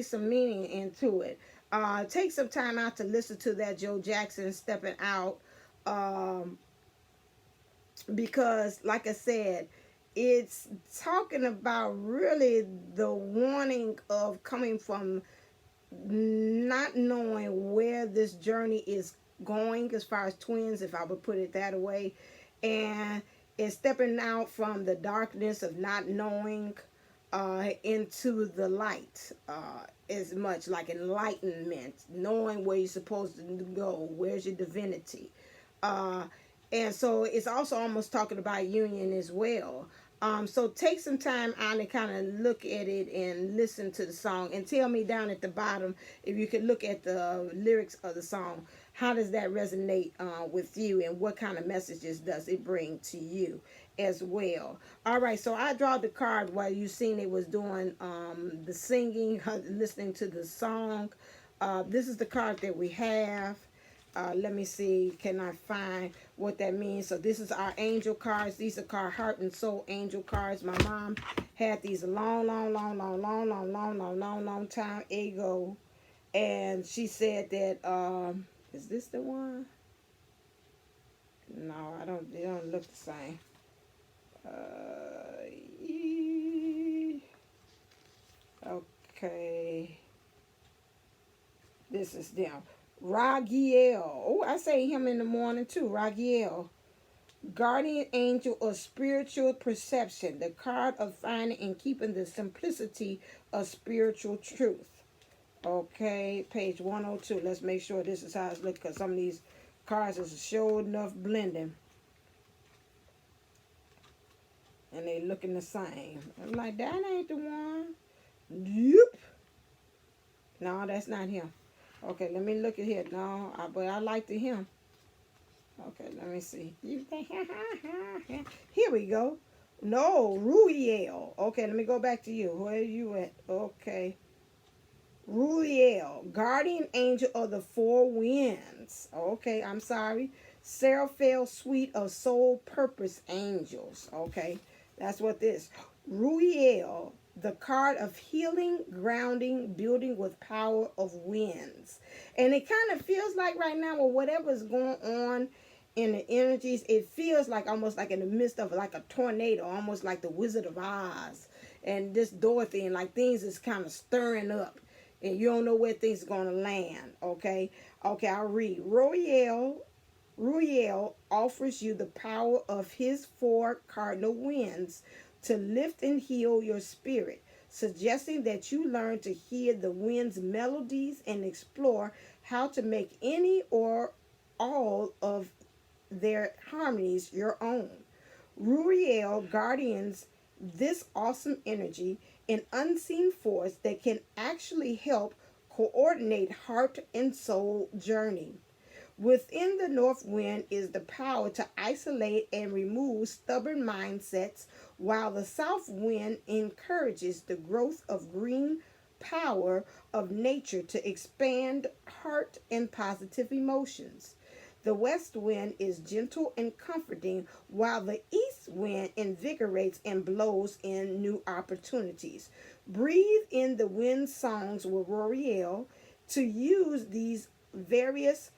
really some meaning into it. Take some time out to listen to that Joe Jackson Stepping Out, um, because, like I said, it's talking about really the warning of coming from not knowing where this journey is going as far as twins, if I would put it that way, and it's stepping out from the darkness of not knowing into the light, as much like enlightenment, knowing where you're supposed to go, where's your divinity. Uh, and so it's also almost talking about union as well. So take some time out and kind of look at it and listen to the song, and tell me down at the bottom if you could look at the lyrics of the song. How does that resonate with you, and what kind of messages does it bring to you as well? All right, so I draw the card while you seen it was doing the singing, listening to the song. This is the card that we have. Let me see, can I find what that means? So this is our angel cards. These are called heart and soul angel cards. My mom had these a long time ago, and she said that is this the one? No, I don't. They don't look the same. Okay, this is them. Ruhiel. Oh, I say him in the morning too. Ruhiel. Guardian angel of spiritual perception. The card of finding and keeping the simplicity of spiritual truth. Okay, page 102. Let's make sure this is how it's looking, because some of these cards is sure enough blending. And they looking the same. I'm like, that ain't the one. Yep. No, that's not him. Okay, let me look at here. No, but I like the him. Okay, let me see. Here we go. No, Ruhiel. Okay, let me go back to you. Where are you at? Okay. Ruhiel, guardian angel of the four winds. Okay, I'm sorry. Seraphel suite of soul purpose angels. Okay, that's what this. Ruhiel, the card of healing, grounding, building with power of winds. And it kind of feels like right now, with whatever's going on in the energies, it feels like almost like in the midst of like a tornado, almost like the Wizard of Oz and this Dorothy, and like things is kind of stirring up, and you don't know where things are going to land. Okay, I'll read. Ruhiel offers you the power of his four cardinal winds to lift and heal your spirit, suggesting that you learn to hear the wind's melodies and explore how to make any or all of their harmonies your own. Ruhiel guardians this awesome energy, an unseen force that can actually help coordinate heart and soul journey. Within the north wind is the power to isolate and remove stubborn mindsets, while the south wind encourages the growth of green power of nature to expand heart and positive emotions. The west wind is gentle and comforting, while the east wind invigorates and blows in new opportunities. Breathe in the wind songs with Ruhiel to use these various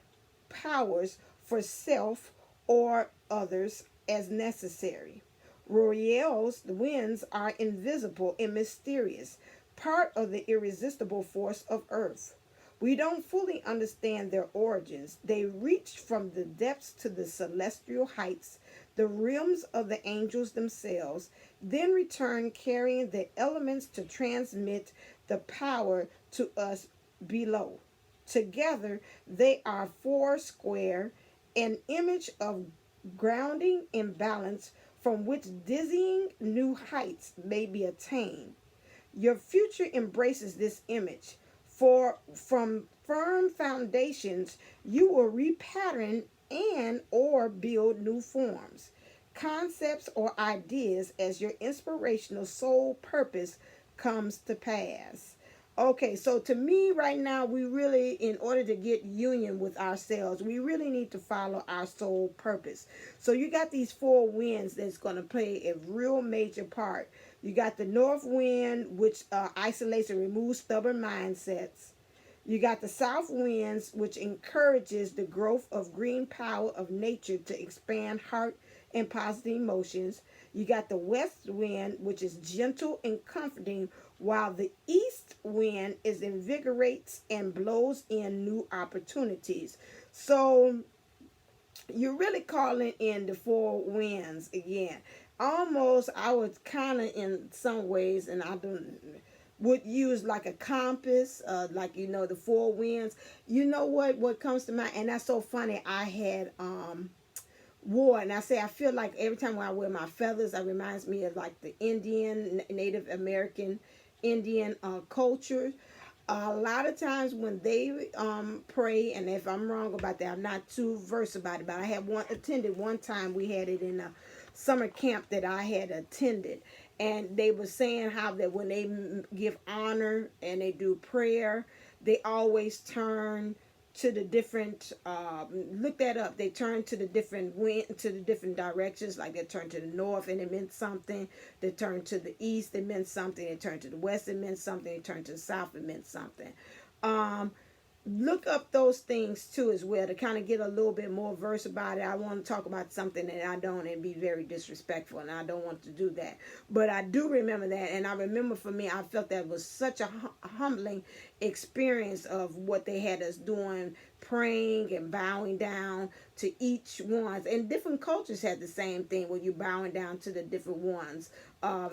powers for self or others as necessary. Ruhiel's winds are invisible and mysterious, part of the irresistible force of earth. We don't fully understand their origins. They reached from the depths to the celestial heights, the realms of the angels themselves, then return carrying the elements to transmit the power to us below. Together, they are four square, an image of grounding and balance from which dizzying new heights may be attained. Your future embraces this image. For from firm foundations, you will repattern and or build new forms, concepts, or ideas as your inspirational soul purpose comes to pass. Okay, so to me right now, we really, in order to get union with ourselves, we really need to follow our soul purpose. So you got these four winds that's going to play a real major part You got the north wind, which isolates and removes stubborn mindsets. You got the south winds, which encourages the growth of green power of nature to expand heart and positive emotions. You got the west wind, which is gentle and comforting, while the east wind is invigorates and blows in new opportunities. So you're really calling in the four winds again. Almost, I was kind of in some ways, and I don't would use like a compass, like the four winds. You know what comes to mind, and that's so funny. I had wore, and I say I feel like every time when I wear my feathers, it reminds me of like the Indian, Native American, Indian culture. A lot of times when they pray, and if I'm wrong about that, I'm not too versed about it, but I had attended one time. We had it in a summer camp that I had attended, and they were saying how that when they give honor and they do prayer, they always turn to the different look that up. They turn to the different directions. Like they turn to the north and it meant something. They turn to the east, it meant something. They turn to the west, it meant something. They turn to the south, it meant something. Look up those things too as well to kind of get a little bit more verse about it. I want to talk about something that I don't and be very disrespectful, and I don't want to do that. But I do remember that, and I remember for me, I felt that was such a humbling experience of what they had us doing, praying and bowing down to each one. And different cultures had the same thing where you're bowing down to the different ones.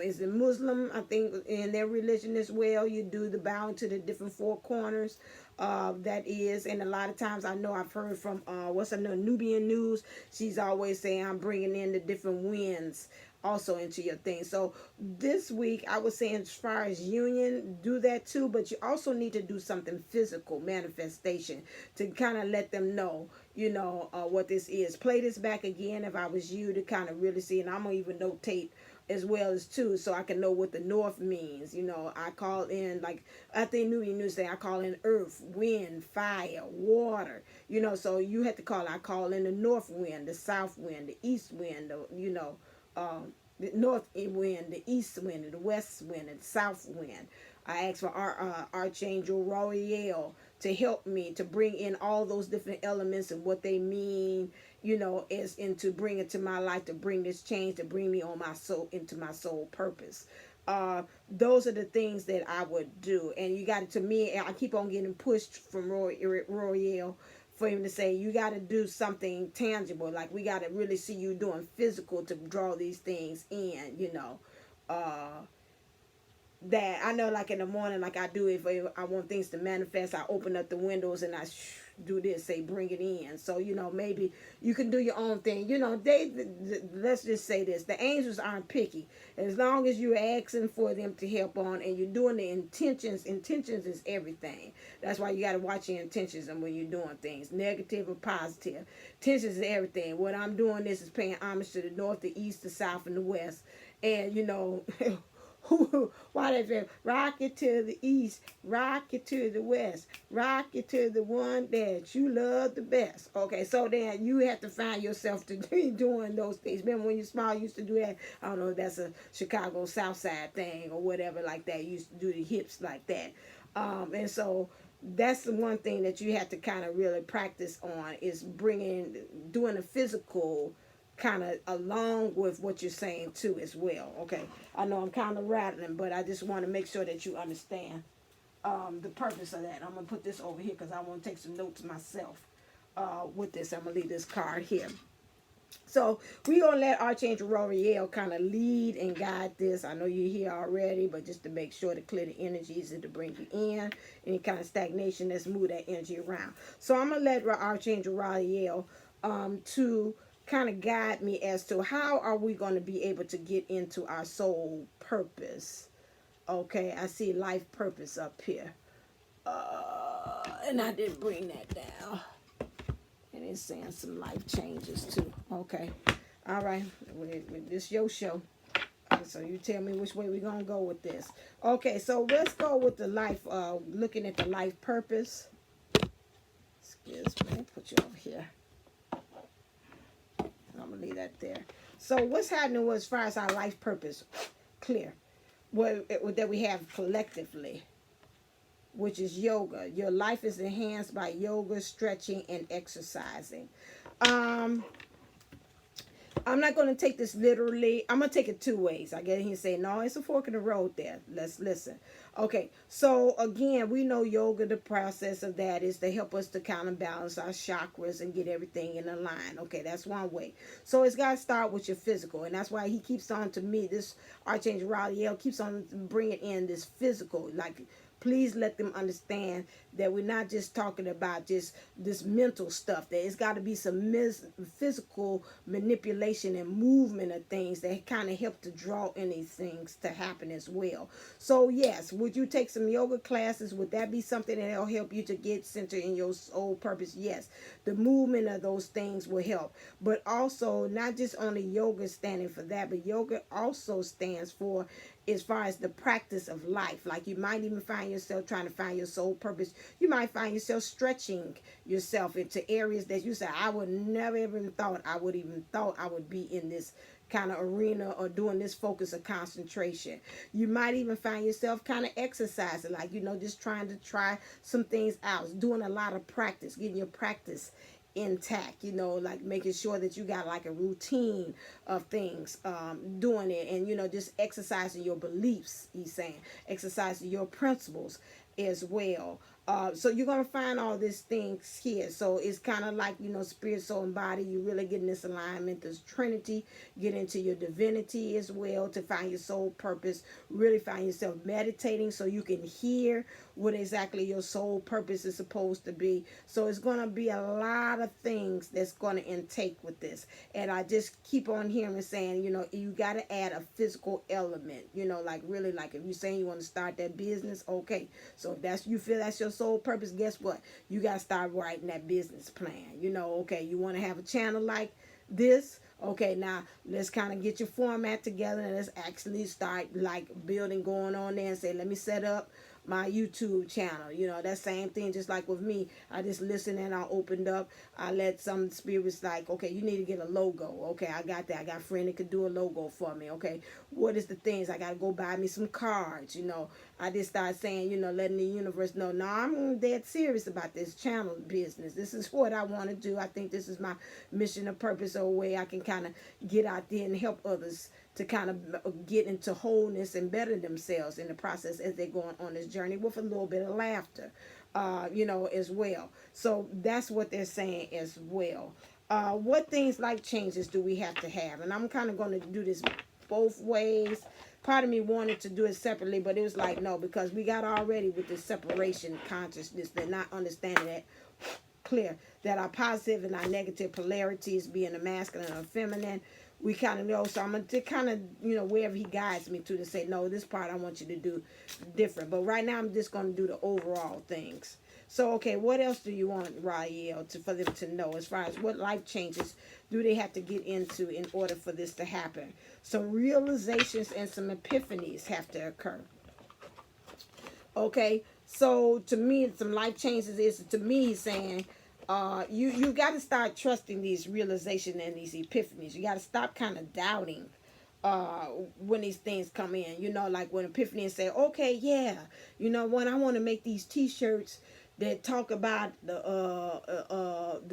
Is the Muslim, I think, in their religion as well, you do the bowing to the different four corners. That is, and a lot of times I know I've heard from what's her name, Nubian News. She's always saying I'm bringing in the different winds also into your thing. So this week I was saying as far as union, do that too, but you also need to do something physical, manifestation, to kind of let them know, what this is. Play this back again if I was you, to kind of really see, and I'm gonna even notate as well as too, so I can know what the north means. I call in, like I think Nubian News say, I call in earth, wind, fire, water. So you have to I call in the north wind, the south wind, the east wind, the north wind, the east wind, the west wind, and the south wind. I asked for our Archangel Ruhiel to help me to bring in all those different elements and what they mean, as into bring it to my life, to bring this change, to bring me on my soul, into my soul purpose. Those are the things that I would do. And you got to me, I keep on getting pushed from Ruhiel for him to say, you got to do something tangible. Like we got to really see you doing physical to draw these things in, that I know, like in the morning, like I do, if I want things to manifest, I open up the windows and I do this, say bring it in. So maybe you can do your own thing. Let's just say this: the angels aren't picky. As long as you're asking for them to help on and you're doing the intentions. Intentions is everything. That's why you got to watch your intentions and when you're doing things, negative or positive. Intentions is everything. What I'm doing, this is paying homage to the north, the east, the south, and the west, and why they say rock it to the east, rock it to the west, rock it to the one that you love the best. Okay, so then you have to find yourself to be doing those things. Remember when you small, you used to do that? I don't know if that's a Chicago South Side thing or whatever like that. You used to do the hips like that. And so that's the one thing that you have to kind of really practice on, is doing a physical kind of along with what you're saying too as well. Okay, I know I'm kind of rattling, but I just want to make sure that you understand the purpose of that. I'm gonna put this over here because I want to take some notes myself with this. I'm gonna leave this card here. So we're gonna let Archangel Ruhiel kind of lead and guide this. I know you're here already, but just to make sure to clear the energies and to bring you in any kind of stagnation, let's move that energy around. So I'm gonna let Archangel Ruhiel to kind of guide me as to how are we going to be able to get into our soul purpose. Okay, I see life purpose up here. And I didn't bring that down. And it's saying some life changes too. Okay. All right. This is your show. So you tell me which way we're going to go with this. Okay, so let's go with the life, looking at the life purpose. Excuse me. Put you over here. I'm going to leave that there. So what's happening as far as our life purpose? Clear. that we have collectively, which is yoga. Your life is enhanced by yoga, stretching, and exercising. Um, I'm not going to take this literally. I'm going to take it two ways. I get him saying, no, it's a fork in the road there. Let's listen. Okay, so again, we know yoga, the process of that is to help us to counterbalance our chakras and get everything in a line. Okay, that's one way. So it's got to start with your physical. And that's why he keeps on to me, this Archangel Ruhiel keeps on bringing in this physical, like, please let them understand that we're not just talking about just this mental stuff. That it's got to be some physical manipulation and movement of things that kind of help to draw in these things to happen as well. So yes, would you take some yoga classes? Would that be something that'll help you to get centered in your soul purpose? Yes, the movement of those things will help. But also, not just only yoga standing for that, but yoga also stands for, as far as the practice of life. Like, you might even find yourself trying to find your soul purpose. You might find yourself stretching yourself into areas that you say, I would never even thought I would be in this kind of arena or doing this focus of concentration. You might even find yourself kind of exercising, like, just trying to try some things out, doing a lot of practice, getting your practice intact, like making sure that you got like a routine of things, doing it, and just exercising your beliefs. He's saying exercising your principles as well. So you're going to find all these things here. So it's kind of like, spirit, soul, and body. You really get in this alignment, this Trinity, get into your divinity as well to find your soul purpose, really find yourself meditating so you can hear what exactly your soul purpose is supposed to be. So it's going to be a lot of things that's going to intake with this. And I just keep on hearing saying, you got to add a physical element, like really, like if you're saying you want to start that business, okay. So if you feel that's your soul purpose, guess what? You got to start writing that business plan. Okay, you want to have a channel like this. Okay, now let's kind of get your format together and let's actually start like building, going on there and say, let me set up my YouTube channel. That same thing, just like with me. I just listened and I opened up. I let some spirits like, okay, you need to get a logo. Okay, I got that. I got a friend that could do a logo for me. Okay, what is the things? I got to go buy me some cards. I just started saying, letting the universe know, no, I'm dead serious about this channel business. This is what I want to do. I think this is my mission or purpose, or a way I can kind of get out there and help others to kind of get into wholeness and better themselves in the process as they're going on this journey with a little bit of laughter, as well. So that's what they're saying as well. What things like changes do we have to have? And I'm kind of going to do this both ways. Part of me wanted to do it separately, but it was like, no, because we got already with this separation consciousness, they're not understanding that clear, that our positive and our negative polarities, being the masculine or feminine, we kind of know. So I'm going to kind of, wherever he guides me to say, no, this part I want you to do different. But right now I'm just going to do the overall things. So, okay, what else do you want, Ruhiel, for them to know as far as what life changes do they have to get into in order for this to happen? Some realizations and some epiphanies have to occur. Okay, so to me, some life changes is, to me, he's saying, you got to start trusting these realizations and these epiphanies. You got to stop kind of doubting when these things come in. Like when Epiphany say, okay, yeah, when I want to make these T-shirts that talk about the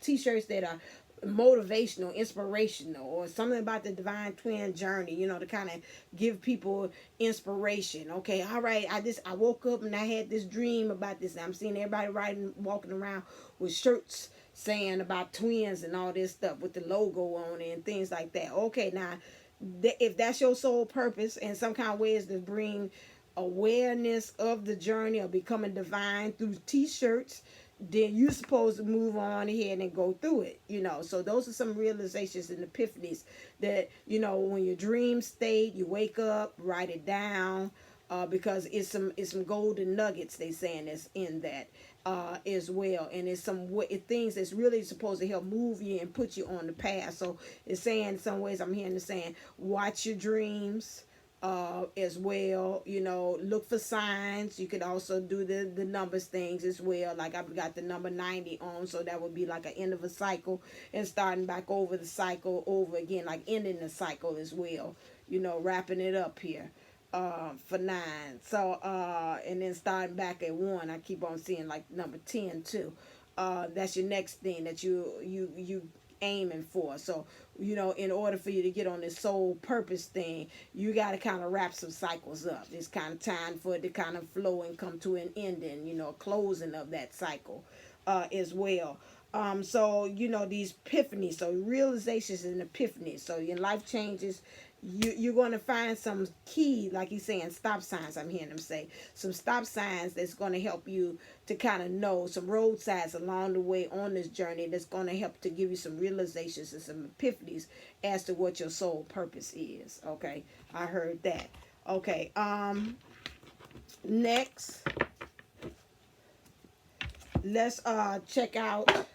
T-shirts that are motivational, inspirational, or something about the divine twin journey, to kind of give people inspiration. Okay, all right, I woke up and I had this dream about this. I'm seeing everybody walking around with shirts saying about twins and all this stuff with the logo on it and things like that. Okay, now if that's your sole purpose and some kind of way is to bring awareness of the journey of becoming divine through T-shirts, then you're supposed to move on ahead and go through it, So those are some realizations and epiphanies that, when your dream state, you wake up, write it down, because it's some golden nuggets they saying that's in that as well. And it's some things that's really supposed to help move you and put you on the path. So it's saying in some ways, I'm hearing it saying, watch your dreams, as well, look for signs. You could also do the numbers things as well. Like I've got the number 90 on, so that would be like an end of a cycle and starting back over the cycle over again, like ending the cycle as well, wrapping it up here. for 9. So and then starting back at 1, I keep on seeing like number 10 too. That's your next thing that you aiming for. So you know, in order for you to get on this soul purpose thing, you got to kind of wrap some cycles up. It's kind of time for it to kind of flow and come to an ending, you know, closing of that cycle as well. So you know, these epiphanies, so realizations and epiphanies, so your life changes. You're going to find some key, like he's saying, stop signs. I'm hearing him say some stop signs that's going to help you to kind of know some roadsides along the way on this journey that's going to help to give you some realizations and some epiphanies as to what your soul purpose is. Okay, I heard that. Okay, next, let's check out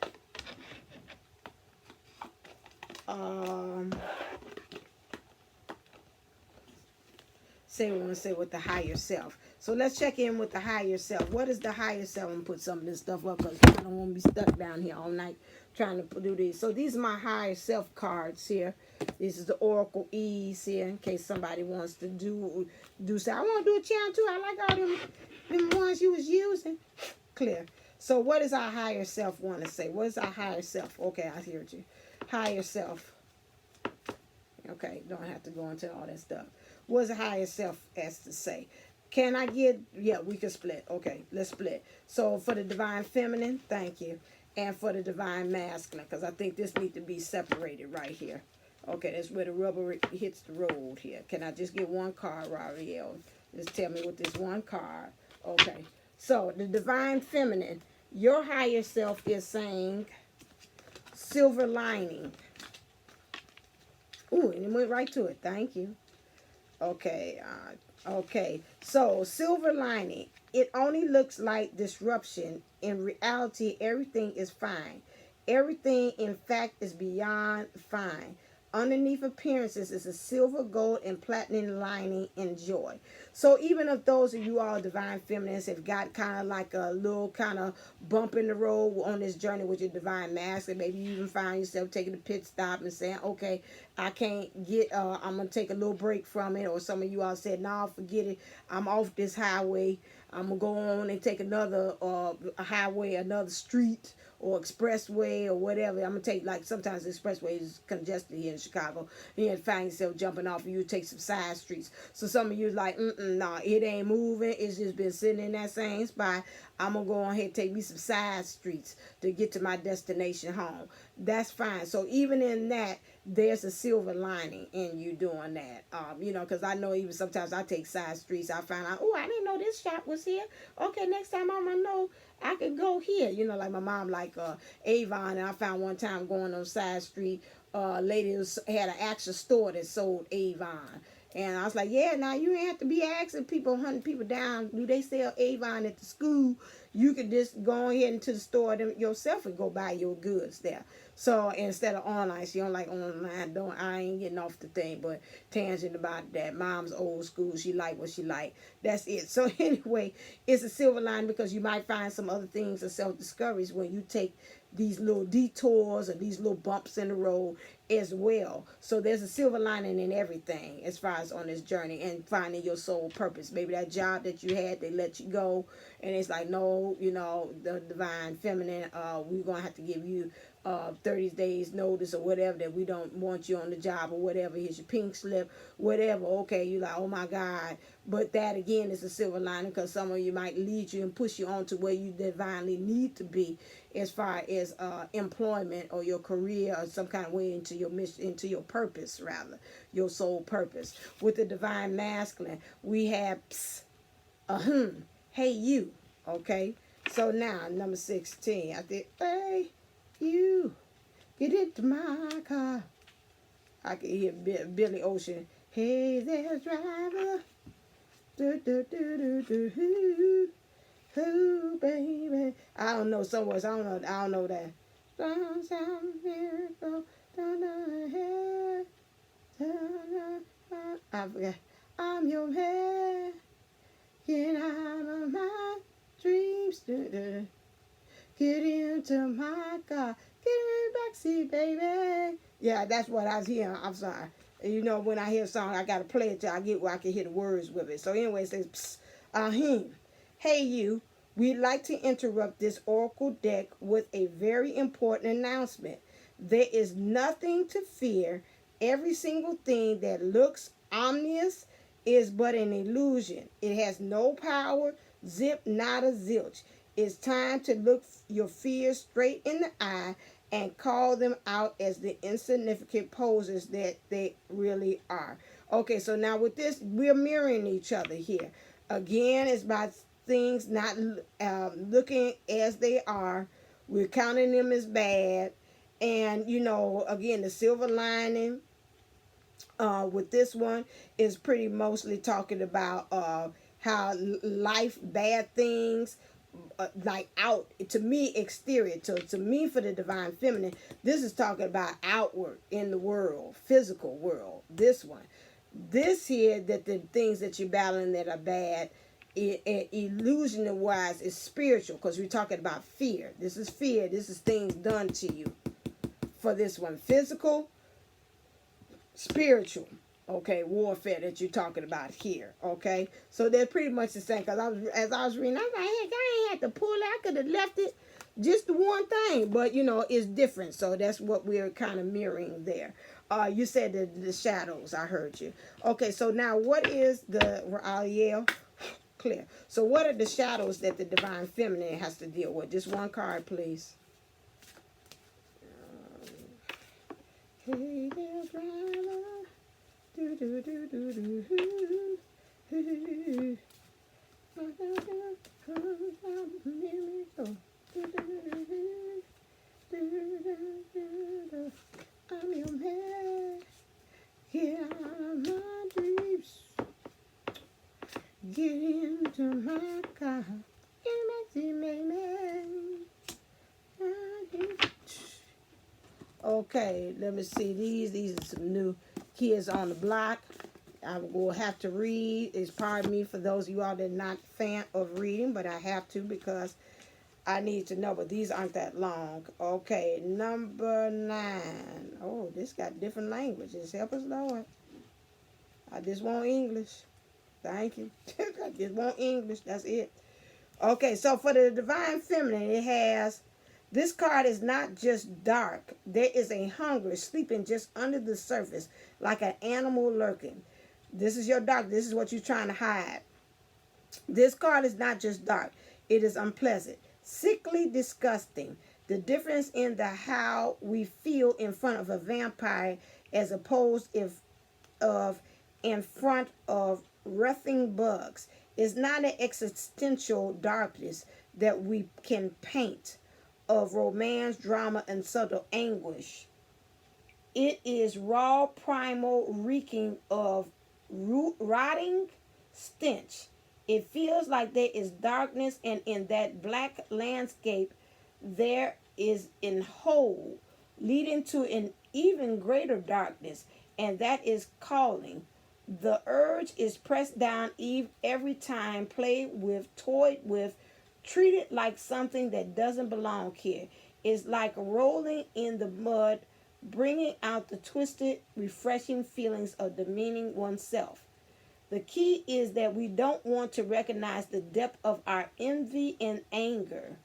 say we want to say with the higher self. So let's check in with the higher self. What is the higher self? And put some of this stuff up because I don't want to be stuck down here all night trying to do these. So these are my higher self cards here. This is the Oracle Ease here in case somebody wants to do so. I want to do a channel too. I like all them ones you was using. Clear. So what does our higher self want to say? What is our higher self? Okay, I hear you. Higher self. Okay, don't have to go into all that stuff. What does the higher self has to say? Can I get, yeah, we can split. Okay, let's split. So for the divine feminine, thank you. And for the divine masculine, because I think this needs to be separated right here. Okay, that's where the rubber hits the road here. Can I just get one card, Ruhiel? Just tell me with this one card. Okay, so the divine feminine, your higher self is saying silver lining. Ooh, and it went right to it. Thank you. Okay, okay. So, silver lining. It only looks like disruption. In reality, everything is fine. Everything, in fact, is beyond fine. Underneath appearances is a silver, gold, and platinum lining and joy. So even if those of you all divine feminines have got kind of like a little kind of bump in the road on this journey with your divine masculine, maybe you even find yourself taking a pit stop and saying, okay, I can't get, I'm going to take a little break from it. Or some of you all said, no, forget it. I'm off this highway. I'm going to go on and take another highway, another street or expressway or whatever. I'm going to take, like, sometimes the expressway is congested here in Chicago. And you find yourself jumping off and you take some side streets. So some of you is like, nah, it ain't moving. It's just been sitting in that same spot. I'm going to go on ahead and take me some side streets to get to my destination home. That's fine. So even in that, there's a silver lining in you doing that. You know, because I know even sometimes I take side streets. I find out, oh, I didn't know this shop was here. Okay, next time I'm going to know I could go here. You know, like my mom like Avon. And I found one time going on side street, lady had an actual store that sold Avon. And I was like, yeah, now you ain't have to be asking people, hunting people down. Do they sell Avon at the school? You could just go ahead into the store yourself and go buy your goods there. So instead of online, she don't like online. I ain't getting off the thing, but tangent about that. Mom's old school. She like what she like. That's it. So anyway, it's a silver line because you might find some other things of self-discourage when you take these little detours or these little bumps in the road as well. So there's a silver lining in everything as far as on this journey and finding your soul purpose. Maybe that job that you had, they let you go and it's like, no, you know, the divine feminine, we're going to have to give you 30 days notice or whatever, that we don't want you on the job or whatever. Here's your pink slip, whatever. Okay, you're like, oh my God. But that again is a silver lining because some of you might lead you and push you on to where you divinely need to be as far as employment or your career or some kind of way into your mission, into your purpose, rather, your soul purpose. With the divine masculine, we have hey you. Okay, so now number 16. I think, hey you, get into my car. I can hear Billy Ocean. Hey there, driver. Do do do do do. Ooh, baby. I don't know some words. I don't know that. I forgot. I'm your man. Get out of my dreams. Get into my car. Get in the backseat, baby. Yeah, that's what I was hearing. I'm sorry. And you know, when I hear a song, I got to play it till I get where I can hear the words with it. So anyway, it says, Psst, ahim. Hey you, we'd like to interrupt this oracle deck with a very important announcement. There is nothing to fear. Every single thing that looks ominous is but an illusion. It has no power. Zip, nada, zilch. It's time to look your fears straight in the eye and call them out as the insignificant posers that they really are. Okay, so now with this, we're mirroring each other here. Again, it's about things not looking as they are. We're counting them as bad. And, you know, again, the silver lining with this one is pretty mostly talking about how life, bad things, like out to me, exterior to me, for the divine feminine, this is talking about outward in the world, physical world. This one, this here, that the things that you're battling that are bad, illusion wise, is spiritual, because we're talking about fear. This is fear. This is things done to you. For this one, physical, spiritual, okay, warfare that you're talking about here, okay? So they're pretty much the same, because as I was reading, I was like, heck, I ain't had to pull it. I could have left it just the one thing, but, you know, it's different. So that's what we're kind of mirroring there. You said the shadows, I heard you. Okay, so now what is the Ruhiel? Clear. So what are the shadows that the divine feminine has to deal with? Just one card, please. Hey there, brother. Do do do do do do. I'm your man. Here are my dreams. Get into my car. Okay, let me see. These are some new kids on the block. I will have to read. It's pardon me for those of you all that are not fan of reading, but I have to because I need to know. But these aren't that long. Okay, number 9. Oh, this got different languages. Help us, Lord. I just want English. Thank you. I just want English. That's it. Okay, so for the divine feminine, it has, this card is not just dark. There is a hunger sleeping just under the surface, like an animal lurking. This is your dark. This is what you're trying to hide. This card is not just dark. It is unpleasant, sickly, disgusting. The difference in the how we feel in front of a vampire as opposed of in front of writhing bugs is not an existential darkness that we can paint of romance, drama, and subtle anguish. It is raw, primal, reeking of rotting stench. It feels like there is darkness, and in that black landscape, there is an hole leading to an even greater darkness, and that is calling. The urge is pressed down every time, played with, toyed with, treated like something that doesn't belong here. It's like rolling in the mud, bringing out the twisted, refreshing feelings of demeaning oneself. The key is that we don't want to recognize the depth of our envy and anger.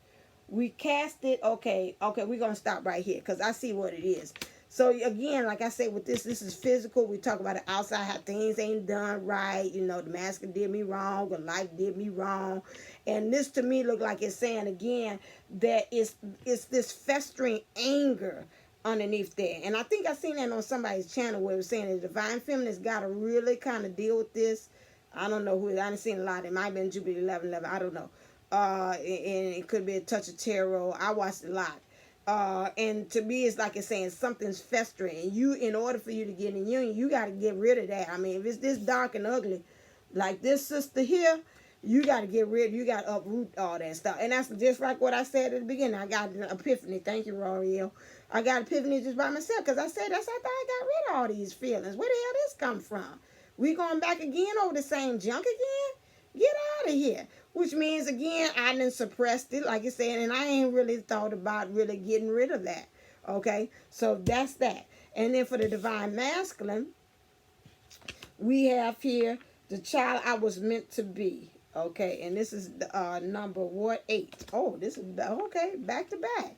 We cast it, okay, we're going to stop right here because I see what it is. So again, like I said, with this is physical. We talk about the outside, how things ain't done right. You know, the masculine did me wrong, the life did me wrong. And this to me look like it's saying again that it's this festering anger underneath there. And I think I seen that on somebody's channel where it was saying the divine feminist's got to really kind of deal with this. I don't know who it is. I haven't seen a lot. It might have been Jubilee 1111. I don't know. And it could be a touch of tarot. I watched a lot. And to me, it's like it's saying something's festering. And you, in order for you to get in union, you got to get rid of that. I mean, if it's this dark and ugly, like this sister here, you got to get rid, you got to uproot all that stuff. And that's just like what I said at the beginning. I got an epiphany. Thank you, Ruhiel. I got epiphany just by myself because I said that's after I got rid of all these feelings. Where the hell this come from? We going back again over the same junk again? Get out of here. Which means, again, I done suppressed it, like I said, and I ain't really thought about really getting rid of that. Okay? So that's that. And then for the divine masculine, We have here the child I was meant to be. Okay, and this is the number what 8. Oh, this is okay, back to back.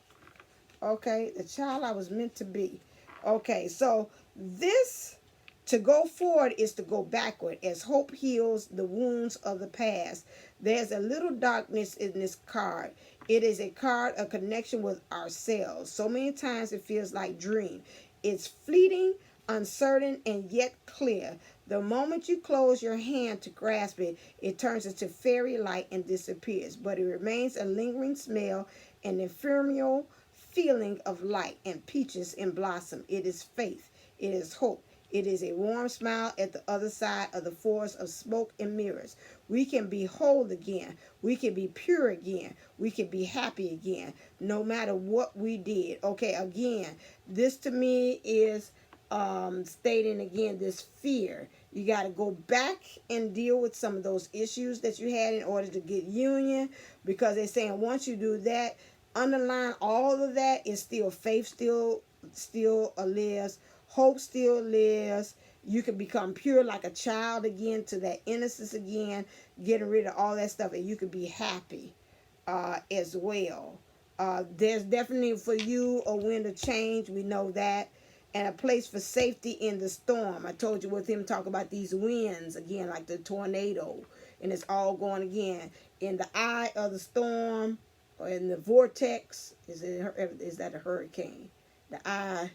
Okay, the child I was meant to be. Okay, so this to go forward is to go backward as hope heals the wounds of the past. There's a little darkness in this card. It is a card of connection with ourselves. So many times it feels like dream. It's fleeting, uncertain, and yet clear. The moment you close your hand to grasp it, it turns into fairy light and disappears. But it remains a lingering smell, an ephemeral feeling of light and peaches in blossom. It is faith. It is hope. It is a warm smile at the other side of the forest of smoke and mirrors. We can be whole again. We can be pure again. We can be happy again, no matter what we did. Okay, again, this to me is stating again this fear. You got to go back and deal with some of those issues that you had in order to get union, because they're saying once you do that, underline all of that is still faith still lives, hope still lives. You can become pure like a child again, to that innocence again, getting rid of all that stuff, and you can be happy as well. There's definitely for you a wind of change, we know that, and a place for safety in the storm. I told you with him talk about these winds again, like the tornado, and it's all going again in the eye of the storm, or in the vortex. Is that a hurricane? The eye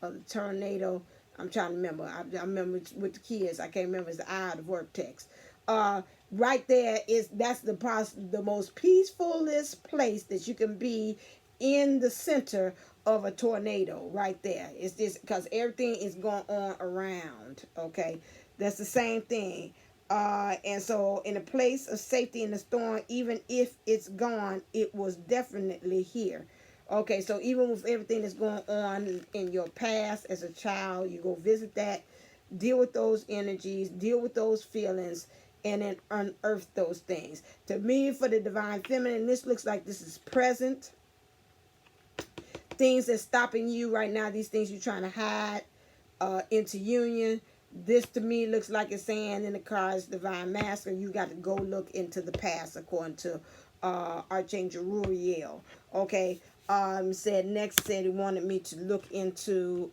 of the tornado. I'm trying to remember. I remember with the kids. I can't remember. It's the eye of the vortex. Right there that's the most peacefulest place that you can be, in the center of a tornado. Right there. It's just because everything is going on around. Okay, that's the same thing. And so in a place of safety in the storm, even if it's gone, it was definitely here. Okay, so even with everything that's going on in your past as a child, you go visit that, deal with those energies, deal with those feelings, and then unearth those things. To me, for the divine feminine, this looks like this is present. Things that's stopping you right now, these things you're trying to hide into union. This to me looks like it's saying in the cards, divine masculine, you got to go look into the past, according to Archangel Ruhiel. Okay, said he wanted me to look into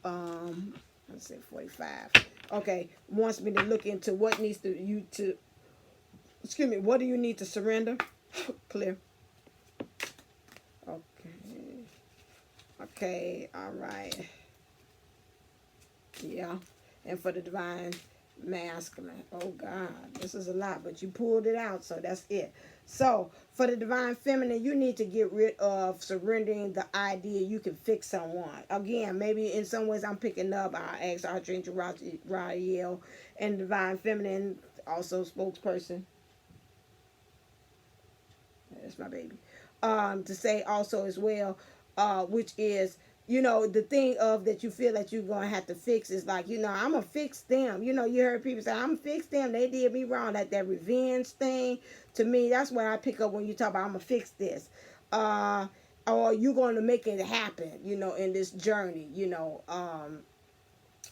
let's say 45. Okay, wants me to look into what needs to what do you need to surrender? Clear. Okay, all right. Yeah. And for the divine masculine, oh God, this is a lot, but you pulled it out, so that's it. So for the divine feminine, you need to get rid of surrendering the idea you can fix someone. Again, maybe in some ways I'm picking up our ex Archangel Ruhiel, and divine feminine, also spokesperson. That's my baby. To say also as well, which is, the thing of that you feel that you're going to have to fix is like, I'm going to fix them. You heard people say, I'm going to fix them. They did me wrong. That revenge thing, to me, that's what I pick up when you talk about, I'm going to fix this. Or you're going to make it happen, in this journey,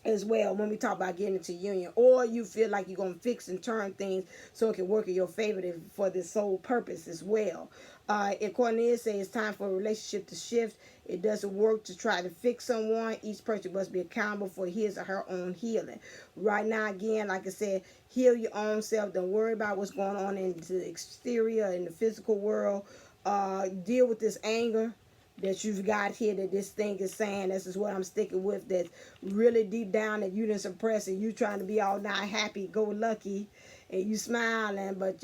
as well, when we talk about getting into union. Or you feel like you're going to fix and turn things so it can work in your favor for this sole purpose as well. According to it, says it's time for a relationship to shift. It doesn't work to try to fix someone. Each person must be accountable for his or her own healing. Right now, again, like I said, heal your own self. Don't worry about what's going on in the exterior, in the physical world. Deal with this anger that you've got here, that this thing is saying. This is what I'm sticking with, that's really deep down that you didn't suppress it. You trying to be all not happy go lucky, and you smiling, but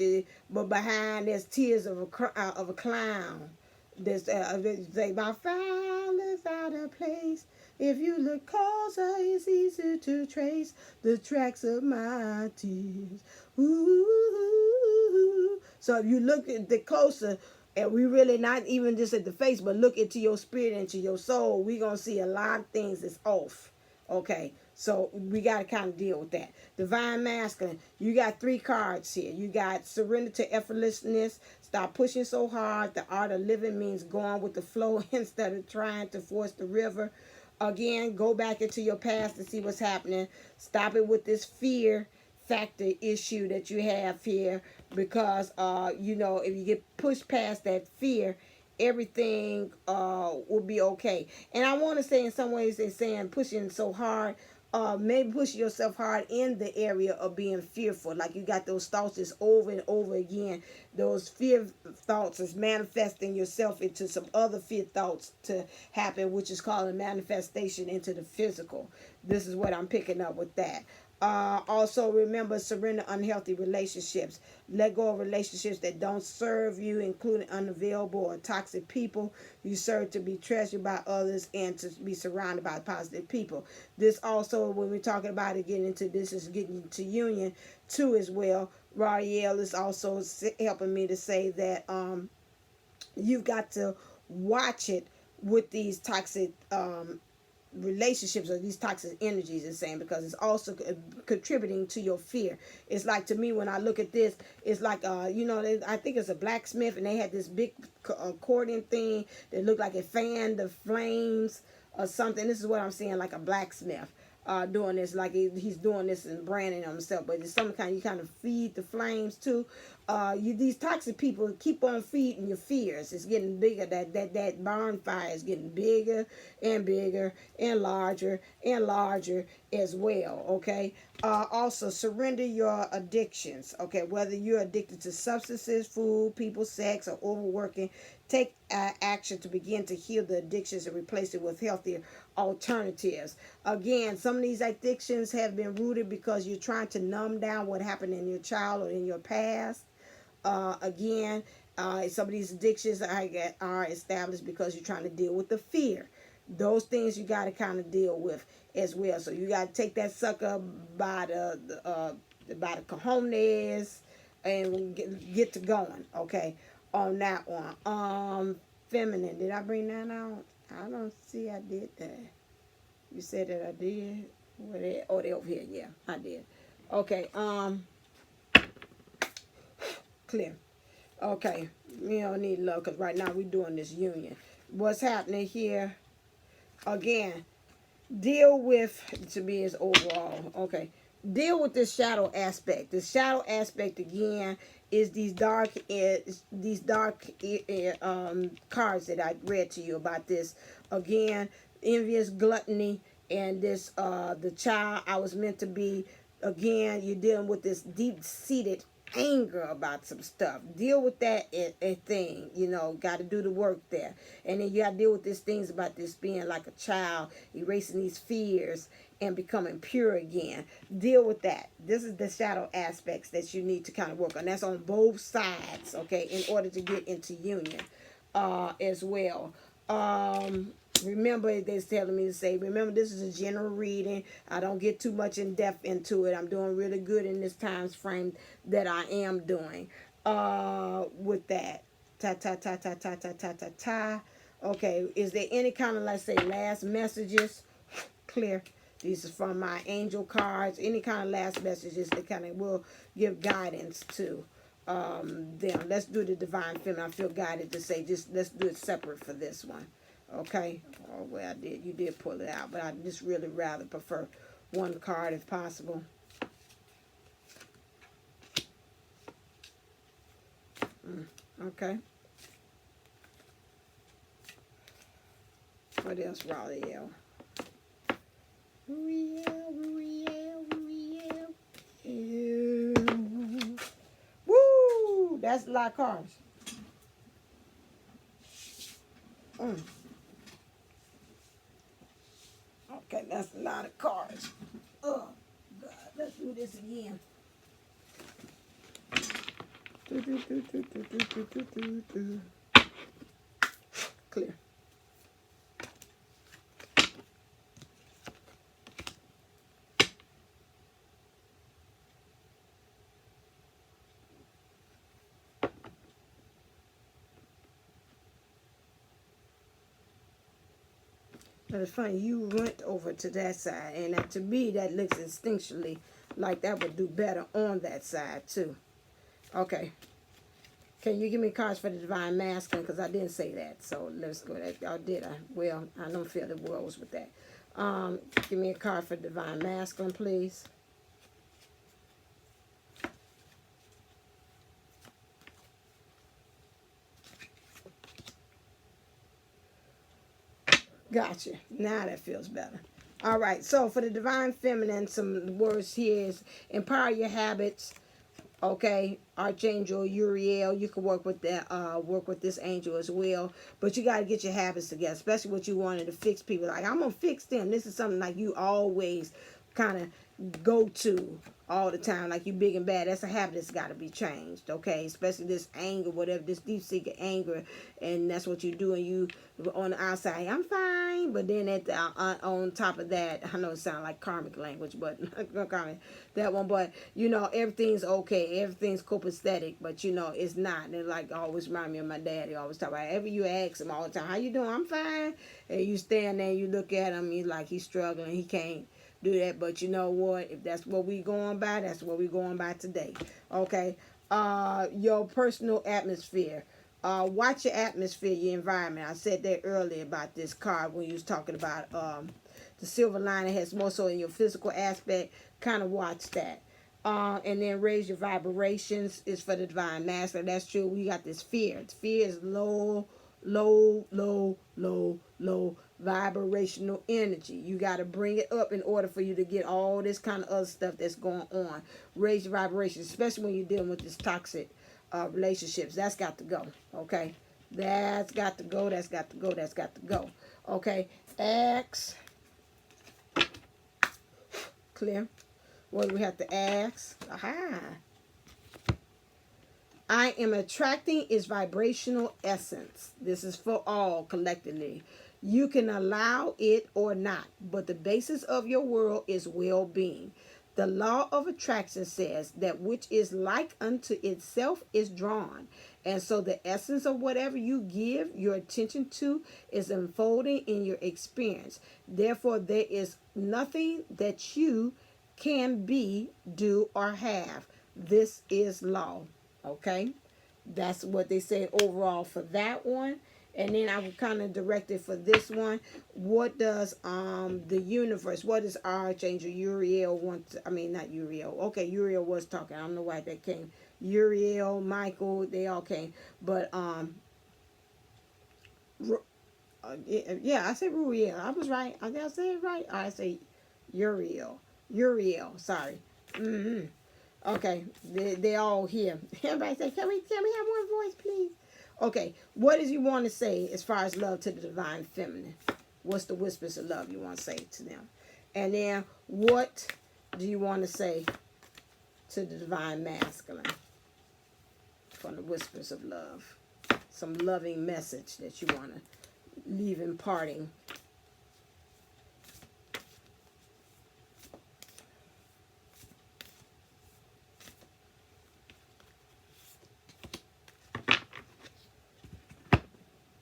behind there's tears of a clown. There's say my frown is out of place. If you look closer, it's easy to trace the tracks of my tears. Ooh. So if you look at the closer, and we really not even just at the face, but look into your spirit, into your soul, we're going to see a lot of things that's off. Okay, so we got to kind of deal with that. Divine masculine, you got 3 cards here. You got surrender to effortlessness. Stop pushing so hard. The art of living means going with the flow instead of trying to force the river. Again, go back into your past to see what's happening. Stop it with this fear factor issue that you have here, because you know, if you get pushed past that fear, everything will be okay. And I want to say, in some ways, they're saying pushing so hard, maybe push yourself hard in the area of being fearful. Like you got those thoughts just over and over again. Those fear thoughts is manifesting yourself into some other fear thoughts to happen, which is called a manifestation into the physical. This is what I'm picking up with that. Also, remember, surrender unhealthy relationships. Let go of relationships that don't serve you, including unavailable or toxic people. You serve to be treasured by others and to be surrounded by positive people. This also, when we're talking about it, getting into this, is getting into union too as well. Ruhiel is also helping me to say that you've got to watch it with these toxic relationships or these toxic energies, is saying, because it's also contributing to your fear. It's like, to me, when I look at this, it's like you know, I think it's a blacksmith, and they had this big accordion thing that looked like it fanned the flames or something. This is what I'm seeing, like a blacksmith doing this, like he's doing this and branding himself, but it's some kind, you kind of feed the flames too. These toxic people keep on feeding your fears. It's getting bigger. That bonfire is getting bigger and bigger and larger as well. Okay. Also, surrender your addictions. Okay, whether you're addicted to substances, food, people, sex, or overworking, take action to begin to heal the addictions and replace it with healthier alternatives. Again, some of these addictions have been rooted because you're trying to numb down what happened in your child or in your past. Again, some of these addictions are established because you're trying to deal with the fear. Those things you got to kind of deal with as well. So you got to take that sucker by the cojones and get to going. Okay, on that one. Feminine. Did I bring that out? I don't see I did that. You said that I did. Where they? Oh, they over here. Yeah, I did. Okay. Clear. Okay. We don't need love, because right now we're doing this union. What's happening here? Again, deal with, to me, is overall. Okay. Deal with this shadow aspect. The shadow aspect, again, is these dark cards that I read to you about this. Again, envious, gluttony, and this the child I was meant to be. Again, you're dealing with this deep-seated anger about some stuff. Deal with that thing. You know, got to do the work there. And then you got to deal with these things about this being like a child, erasing these fears and becoming pure again. Deal with that. This is the shadow aspects that you need to kind of work on. That's on both sides, okay, in order to get into union as well. Remember, they're telling me to say, remember, this is a general reading. I don't get too much in depth into it. I'm doing really good in this time frame that I am doing with that. Okay, is there any kind of, let's say, last messages? Clear. These are from my angel cards. Any kind of last messages that kind of will give guidance to them. Let's do the divine feminine. I feel guided to say, just let's do it separate for this one. Okay. Oh, well, you did pull it out, but I just really rather prefer one card if possible. Okay. What else, Ruhiel? Ruhiel. Woo! That's a lot of cards. Okay, that's a lot of cards. Oh, God. Let's do this again. Clear. But it's funny, you went over to that side, and to me, that looks instinctually like that would do better on that side, too. Okay. Can you give me cards for the Divine Masculine? Because I didn't say that, so let's go. I did. Well, I don't feel the world with that. Give me a card for Divine Masculine, please. Gotcha. Now that feels better. All right. So for the divine feminine, some words here is empower your habits. Okay, Archangel Uriel, you can work with that. Work with this angel as well. But you got to get your habits together, especially what you wanted to fix people. Like, I'm gonna fix them. This is something like you always kind of go to all the time, like you big and bad. That's a habit that's got to be changed. Okay, especially this anger, whatever, this deep seeking anger, and that's what you do. And you on the outside, I'm fine, but then at the on top of that, I know it sounds like karmic language, but that one. But you know, everything's okay, everything's copacetic, but you know it's not. And like always remind me of my dad. He always talk about, ever you ask him all the time, how you doing? I'm fine. And you stand there, and you look at him, he's like he's struggling, he can't do that. But you know what, if that's what we going by, that's what we going by today. Okay. Your personal atmosphere. Watch your atmosphere, your environment. I said that earlier about this card when you was talking about the silver lining has more so in your physical aspect. Kind of watch that. And then raise your vibrations is for the divine masculine. That's true. We got this fear. Fear is low vibrational energy. You got to bring it up in order for you to get all this kind of other stuff that's going on. Raise your vibrations, especially when you're dealing with this toxic relationships. That's got to go. Okay, that's got to go. That's got to go. That's got to go. Okay, X. Clear. What do we have to ask? Aha. I am attracting its vibrational essence. This is for all collectively. You can allow it or not, but the basis of your world is well-being. The law of attraction says that which is like unto itself is drawn. And so the essence of whatever you give your attention to is unfolding in your experience. Therefore, there is nothing that you can be, do, or have. This is law. Okay, that's what they say overall for that one. And then I would kind of direct it for this one. What does the universe, what does Archangel Uriel want to, I mean not Uriel, okay, Uriel was talking, I don't know why that came. Uriel, Michael, they all came. But yeah, I said Ruhiel, I was right, I said it right. I say Uriel, sorry. Okay, they all here. Everybody say, can we have one voice, please? Okay, what does you want to say as far as love to the divine feminine? What's the whispers of love you want to say to them? And then what do you want to say to the divine masculine from the whispers of love? Some loving message that you want to leave in parting.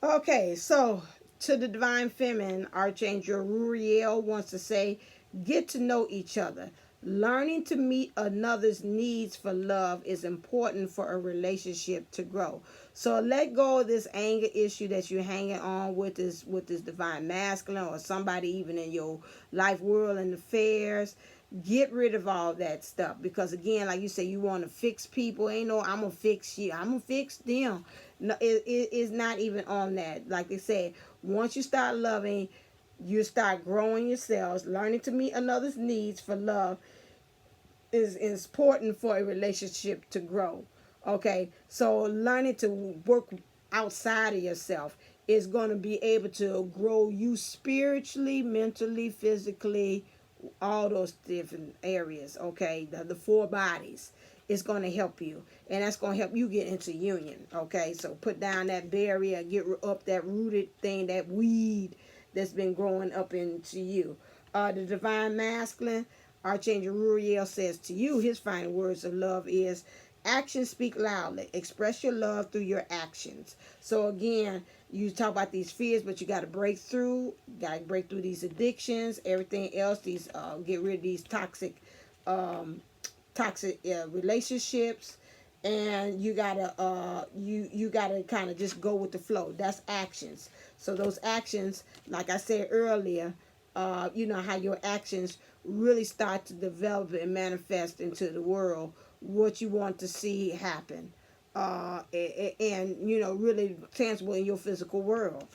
Okay, so to the divine feminine, Archangel Ruhiel wants to say, get to know each other. Learning to meet another's needs for love is important for a relationship to grow. So let go of this anger issue that you're hanging on with this divine masculine or somebody even in your life world and affairs. Get rid of all that stuff, because again, like you say, you want to fix people. Ain't no I'm gonna fix you, I'm gonna fix them. No, it's not even on that. Like they said, once you start loving, you start growing yourselves. Learning to meet another's needs for love is important for a relationship to grow. Okay, so learning to work outside of yourself is going to be able to grow you spiritually, mentally, physically, all those different areas. Okay, the four bodies is going to help you, and that's going to help you get into union. Okay, so put down that barrier, get up that rooted thing, that weed that's been growing up into you. The divine masculine, Archangel Ruhiel says to you, his final words of love is, actions speak loudly. Express your love through your actions. So again, you talk about these fears, but you got to break through. Got to break through these addictions, everything else. These get rid of these toxic relationships, and you gotta you gotta kind of just go with the flow. That's actions. So those actions, like I said earlier, you know how your actions really start to develop and manifest into the world what you want to see happen, and you know, really tangible in your physical world.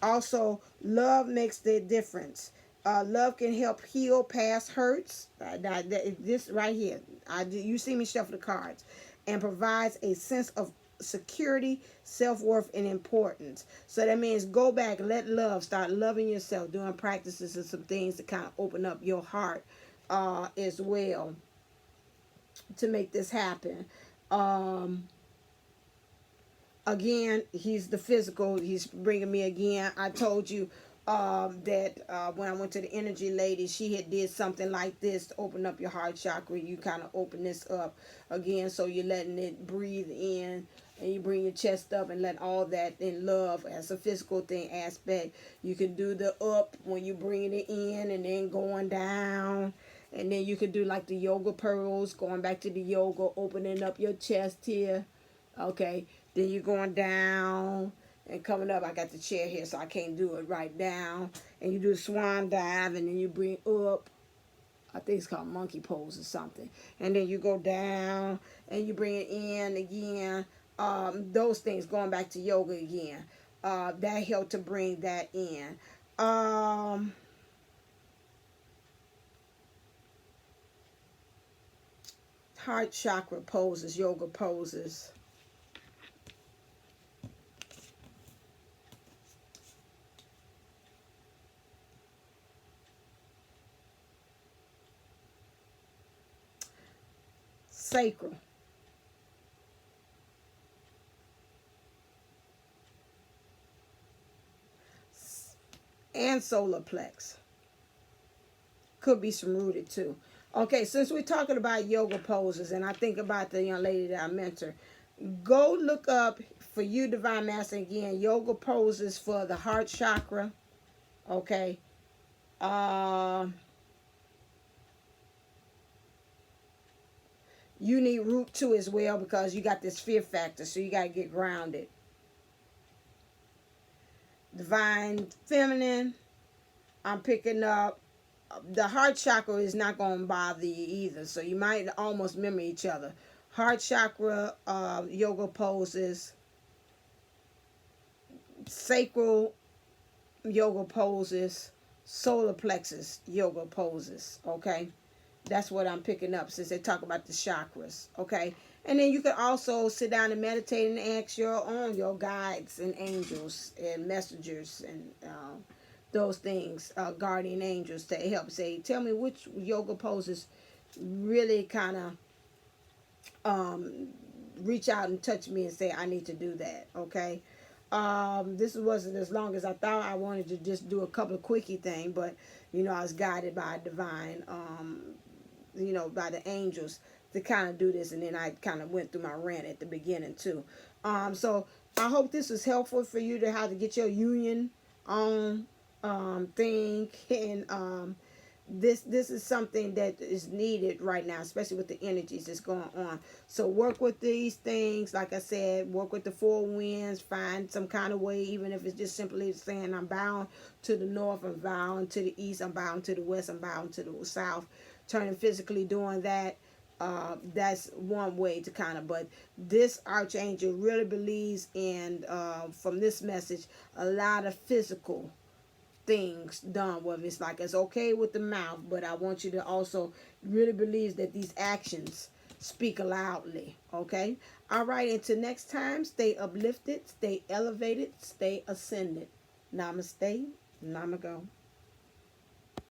Also, love makes the difference. Love can help heal past hurts. This right here, you see me shuffle the cards, and provides a sense of security, self-worth, and importance. So that means go back, let love, start loving yourself, doing practices and some things to kind of open up your heart as well to make this happen. Um, Again, he's the physical. He's bringing me again. I told you that when I went to the energy lady, she had did something like this to open up your heart chakra. You kind of open this up again, so you're letting it breathe in, and you bring your chest up and let all that in love as a physical thing aspect. You can do the up when you bringing it in, and then going down. And then you could do like the yoga pearls, going back to the yoga, opening up your chest here. Okay, then you're going down and coming up. I got the chair here, so I can't do it right down. And you do the swan dive, and then you bring up. I think it's called monkey pose or something. And then you go down, and you bring it in again. Those things, going back to yoga again. That helped to bring that in. Heart chakra poses, yoga poses. Sacral. And solar plex. Could be some rooted too. Okay, since we're talking about yoga poses, and I think about the young lady that I mentor, go look up for you, Divine Master, again, yoga poses for the heart chakra. Okay. You need root too as well, because you got this fear factor, so you got to get grounded. Divine Feminine, I'm picking up. The heart chakra is not going to bother you either, so you might almost mirror each other. Heart chakra yoga poses, sacral yoga poses, solar plexus yoga poses. Okay, that's what I'm picking up since they talk about the chakras. Okay, and then you can also sit down and meditate and ask your guides and angels and messengers and those things, guardian angels, to help say, tell me which yoga poses really kind of reach out and touch me and say, I need to do that. Okay. This wasn't as long as I thought. I wanted to just do a couple of quickie things, but I was guided by divine, by the angels to kind of do this, and then I kind of went through my rant at the beginning too. So I hope this was helpful for you to how to get your union on thing, and this is something that is needed right now, especially with the energies that's going on. So work with these things, like I said, work with the four winds, find some kind of way, even if it's just simply saying I'm bound to the north, I'm bound to the east, I'm bound to the west, I'm bound to the south, turning physically doing that. That's one way to kind of, but this archangel really believes in, from this message, a lot of physical things done, whether it's like it's okay with the mouth, but I want you to also really believe that these actions speak loudly. Okay, all right, until next time, stay uplifted, stay elevated, stay ascended. Namaste, namago.